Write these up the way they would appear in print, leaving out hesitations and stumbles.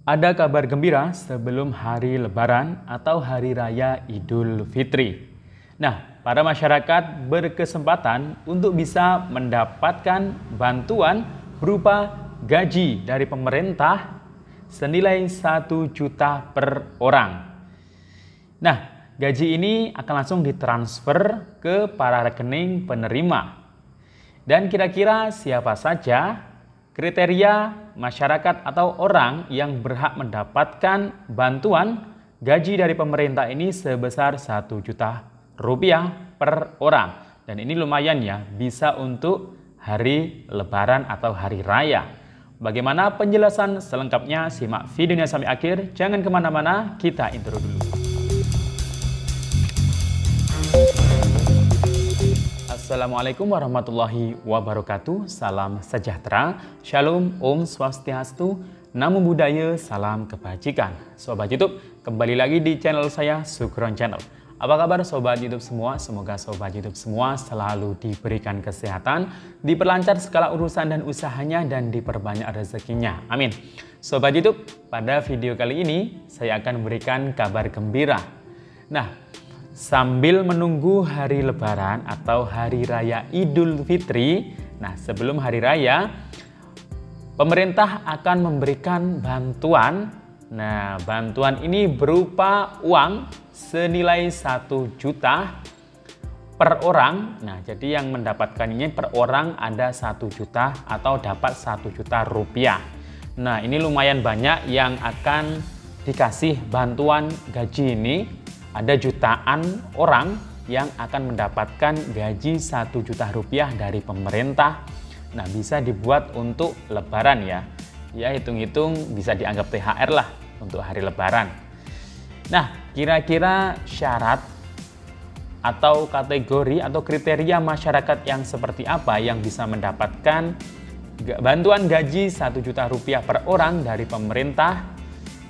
Ada kabar gembira sebelum hari Lebaran atau Hari Raya Idul Fitri. Nah, para masyarakat berkesempatan untuk bisa mendapatkan bantuan berupa gaji dari pemerintah senilai 1 juta per orang. Nah, gaji ini akan langsung ditransfer ke para rekening penerima. Dan kira-kira siapa saja kriteria masyarakat atau orang yang berhak mendapatkan bantuan gaji dari pemerintah ini sebesar 1 juta rupiah per orang. Dan ini lumayan ya, bisa untuk hari Lebaran atau hari raya. Bagaimana penjelasan selengkapnya? Simak videonya sampai akhir. Jangan kemana-mana, kita intro dulu. Assalamualaikum warahmatullahi wabarakatuh. Salam sejahtera, shalom, om swastiastu, namo buddhaya, salam kebajikan. Sobat YouTube, kembali lagi di channel saya, Sukron Channel. Apa kabar Sobat YouTube semua? Semoga Sobat YouTube semua selalu diberikan kesehatan, diperlancar segala urusan dan usahanya, dan diperbanyak rezekinya. Amin. Sobat YouTube, pada video kali ini saya akan memberikan kabar gembira. Nah, sambil menunggu hari Lebaran atau Hari Raya Idul Fitri, nah sebelum hari raya, pemerintah akan memberikan bantuan. Nah, bantuan ini berupa uang senilai 1 juta per orang. Nah, jadi yang mendapatkan ini per orang ada 1 juta atau dapat 1 juta rupiah. Nah, ini lumayan banyak yang akan dikasih bantuan gaji ini. Ada jutaan orang yang akan mendapatkan gaji 1 juta rupiah dari pemerintah. Nah, bisa dibuat untuk Lebaran ya. Ya, hitung-hitung bisa dianggap THR lah untuk hari Lebaran. Nah, kira-kira syarat atau kategori atau kriteria masyarakat yang seperti apa yang bisa mendapatkan bantuan gaji 1 juta rupiah per orang dari pemerintah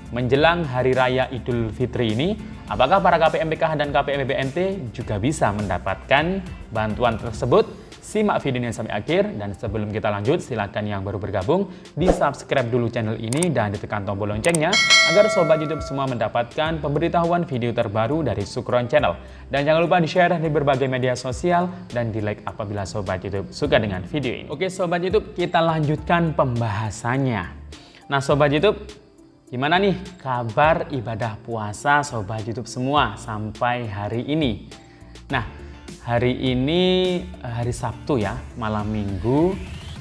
menjelang Hari Raya Idul Fitri ini? Apakah para KPMPK dan KPM BNT juga bisa mendapatkan bantuan tersebut? Simak videonya sampai akhir, dan sebelum kita lanjut, silakan yang baru bergabung di subscribe dulu channel ini dan ditekan tombol loncengnya agar Sobat YouTube semua mendapatkan pemberitahuan video terbaru dari Sukron Channel. Dan jangan lupa di-share di berbagai media sosial dan di-like apabila Sobat YouTube suka dengan video ini. Oke Sobat YouTube, kita lanjutkan pembahasannya. Nah Sobat YouTube, gimana nih kabar ibadah puasa Sobat YouTube semua sampai hari ini? Nah, hari ini hari Sabtu ya, malam Minggu.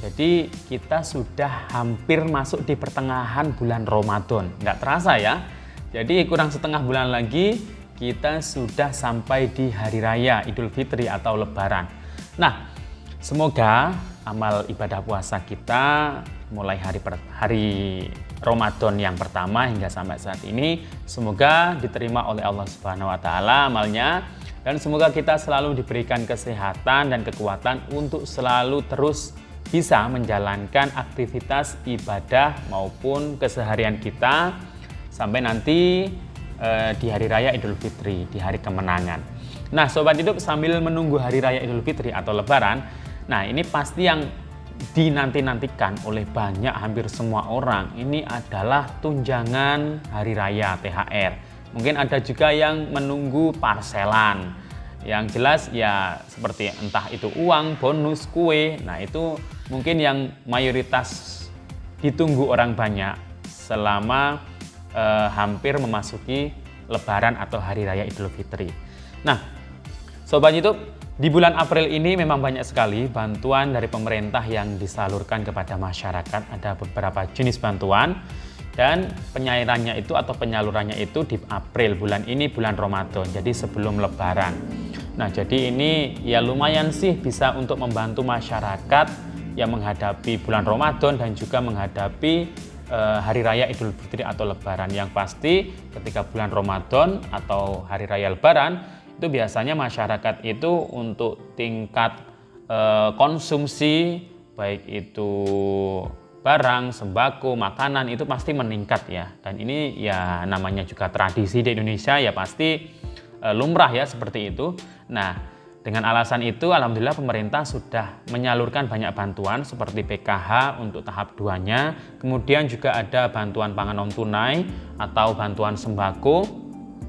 Jadi kita sudah hampir masuk di pertengahan bulan Ramadan. Nggak terasa ya. Jadi kurang setengah bulan lagi kita sudah sampai di Hari Raya Idul Fitri atau Lebaran. Nah, semoga amal ibadah puasa kita mulai hari Ramadan yang pertama hingga sampai saat ini semoga diterima oleh Allah Subhanahu wa taala amalnya, dan semoga kita selalu diberikan kesehatan dan kekuatan untuk selalu terus bisa menjalankan aktivitas ibadah maupun keseharian kita sampai nanti di Hari Raya Idul Fitri, di hari kemenangan. Nah Sobat YouTube, sambil menunggu Hari Raya Idul Fitri atau Lebaran, nah ini pasti yang dinanti-nantikan oleh banyak, hampir semua orang, ini adalah tunjangan Hari Raya THR. Mungkin ada juga yang menunggu parselan. Yang jelas ya seperti entah itu uang, bonus, kue. Nah itu mungkin yang mayoritas ditunggu orang banyak selama hampir memasuki Lebaran atau Hari Raya Idul Fitri. Nah Sobat YouTube, di bulan April ini memang banyak sekali bantuan dari pemerintah yang disalurkan kepada masyarakat. Ada beberapa jenis bantuan dan penyairannya itu atau penyalurannya itu di April, bulan ini bulan Ramadan, jadi sebelum Lebaran. Nah jadi ini ya lumayan sih bisa untuk membantu masyarakat yang menghadapi bulan Ramadan dan juga menghadapi Hari Raya Idul Fitri atau Lebaran. Yang pasti ketika bulan Ramadan atau Hari Raya Lebaran itu biasanya masyarakat itu untuk tingkat konsumsi baik itu barang, sembako, makanan itu pasti meningkat ya. Dan ini ya namanya juga tradisi di Indonesia ya, pasti lumrah ya seperti itu. Nah, Dengan alasan itu, alhamdulillah pemerintah sudah menyalurkan banyak bantuan seperti PKH untuk tahap 2-nya, kemudian juga ada bantuan pangan non tunai atau bantuan sembako.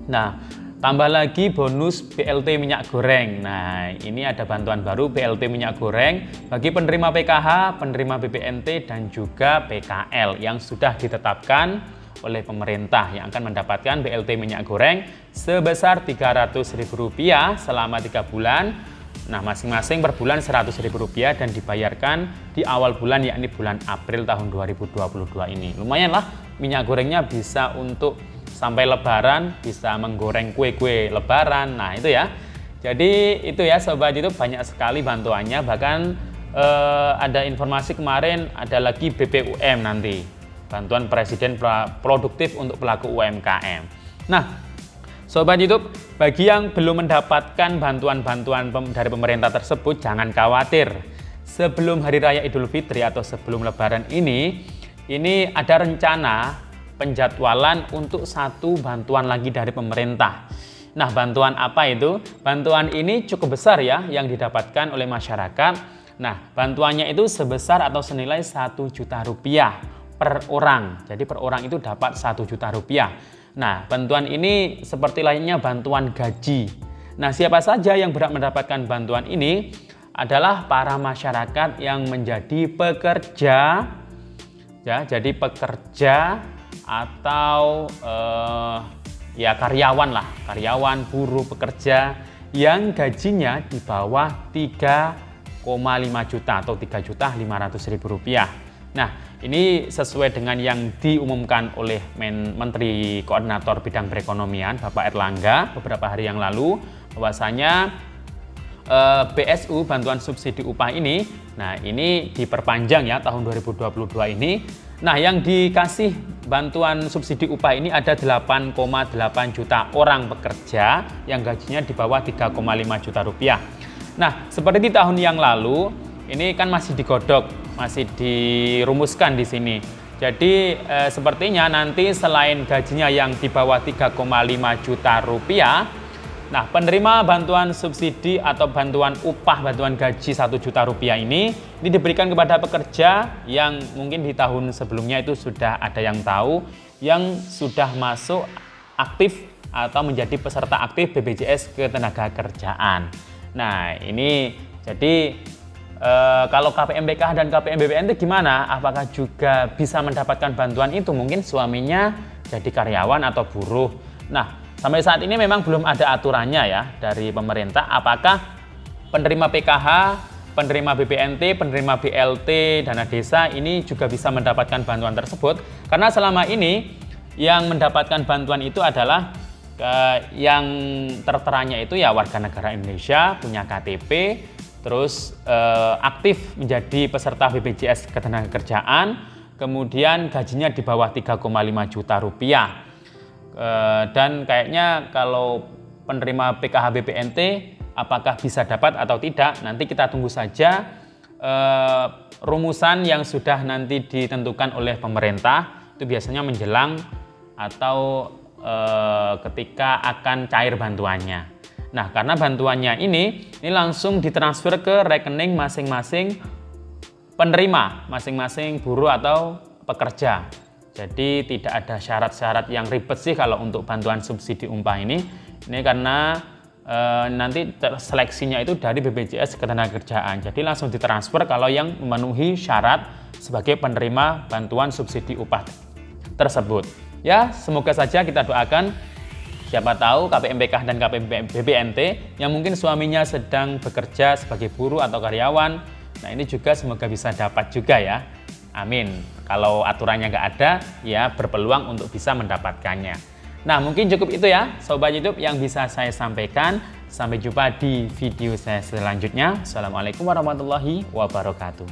Nah, tambah lagi bonus BLT minyak goreng. Nah, ini ada bantuan baru BLT minyak goreng bagi penerima PKH, penerima BPNT, dan juga PKL yang sudah ditetapkan oleh pemerintah yang akan mendapatkan BLT minyak goreng sebesar Rp300.000 selama 3 bulan. Nah, masing-masing per bulan Rp100.000 dan dibayarkan di awal bulan, yakni bulan April tahun 2022 ini. Lumayan lah, minyak gorengnya bisa untuk sampai lebaran, bisa menggoreng kue-kue lebaran. Nah, itu ya. Jadi itu ya Sobat YouTube, banyak sekali bantuannya. Bahkan ada informasi kemarin ada lagi BPUM nanti. Bantuan Presiden Produktif untuk pelaku UMKM. Nah, Sobat YouTube, bagi yang belum mendapatkan bantuan-bantuan dari pemerintah tersebut, jangan khawatir. Sebelum Hari Raya Idul Fitri atau sebelum Lebaran ini ada rencana penjadwalan untuk satu bantuan lagi dari pemerintah. Nah, bantuan apa itu? Bantuan ini cukup besar ya yang didapatkan oleh masyarakat. Nah, bantuannya itu sebesar atau senilai Rp1.000.000 per orang. Jadi per orang itu dapat Rp1.000.000. Nah, bantuan ini seperti lainnya bantuan gaji. Nah, siapa saja yang berhak mendapatkan bantuan ini adalah para masyarakat yang menjadi pekerja, ya, jadi pekerja atau ya karyawan lah, karyawan, buruh, pekerja yang gajinya di bawah 3,5 juta atau Rp3.500.000. Nah, ini sesuai dengan yang diumumkan oleh Menteri Koordinator Bidang Perekonomian Bapak Erlangga beberapa hari yang lalu, bahwasanya BSU, bantuan subsidi upah ini, nah ini diperpanjang ya tahun 2022 ini. Nah, yang dikasih bantuan subsidi upah ini ada 8,8 juta orang pekerja yang gajinya di bawah 3,5 juta rupiah. Nah, seperti di tahun yang lalu, ini kan masih digodok, masih dirumuskan di sini. Jadi sepertinya nanti selain gajinya yang di bawah 3,5 juta rupiah, nah penerima bantuan subsidi atau bantuan upah, bantuan gaji 1 juta rupiah ini diberikan kepada pekerja yang mungkin di tahun sebelumnya itu sudah ada yang tahu, yang sudah masuk aktif atau menjadi peserta aktif BPJS Ketenagakerjaan. Nah, ini jadi kalau KPM PKH dan KPM BPNT gimana? Apakah juga bisa mendapatkan bantuan itu? Mungkin suaminya jadi karyawan atau buruh. Nah, sampai saat ini memang belum ada aturannya ya dari pemerintah. Apakah penerima PKH, penerima BPNT, penerima BLT, dana desa ini juga bisa mendapatkan bantuan tersebut? Karena selama ini yang mendapatkan bantuan itu adalah yang terteranya itu ya warga negara Indonesia, punya KTP, terus aktif menjadi peserta BPJS Ketenagakerjaan, kemudian gajinya di bawah 3,5 juta rupiah. Dan kayaknya kalau penerima PKH BPNT apakah bisa dapat atau tidak, nanti kita tunggu saja rumusan yang sudah nanti ditentukan oleh pemerintah. Itu biasanya menjelang atau ketika akan cair bantuannya. Nah, karena bantuannya ini langsung ditransfer ke rekening masing-masing penerima, masing-masing buruh atau pekerja. Jadi tidak ada syarat-syarat yang ribet sih kalau untuk bantuan subsidi upah ini. Ini karena nanti seleksinya itu dari BPJS Ketenagakerjaan. Jadi langsung ditransfer kalau yang memenuhi syarat sebagai penerima bantuan subsidi upah tersebut. Ya, semoga saja kita doakan. Siapa tahu KPM PKH dan KPM BPNT yang mungkin suaminya sedang bekerja sebagai buruh atau karyawan, nah ini juga semoga bisa dapat juga ya. Amin. Kalau aturannya nggak ada, ya berpeluang untuk bisa mendapatkannya. Nah, mungkin cukup itu ya Sobat YouTube yang bisa saya sampaikan. Sampai jumpa di video saya selanjutnya. Assalamualaikum warahmatullahi wabarakatuh.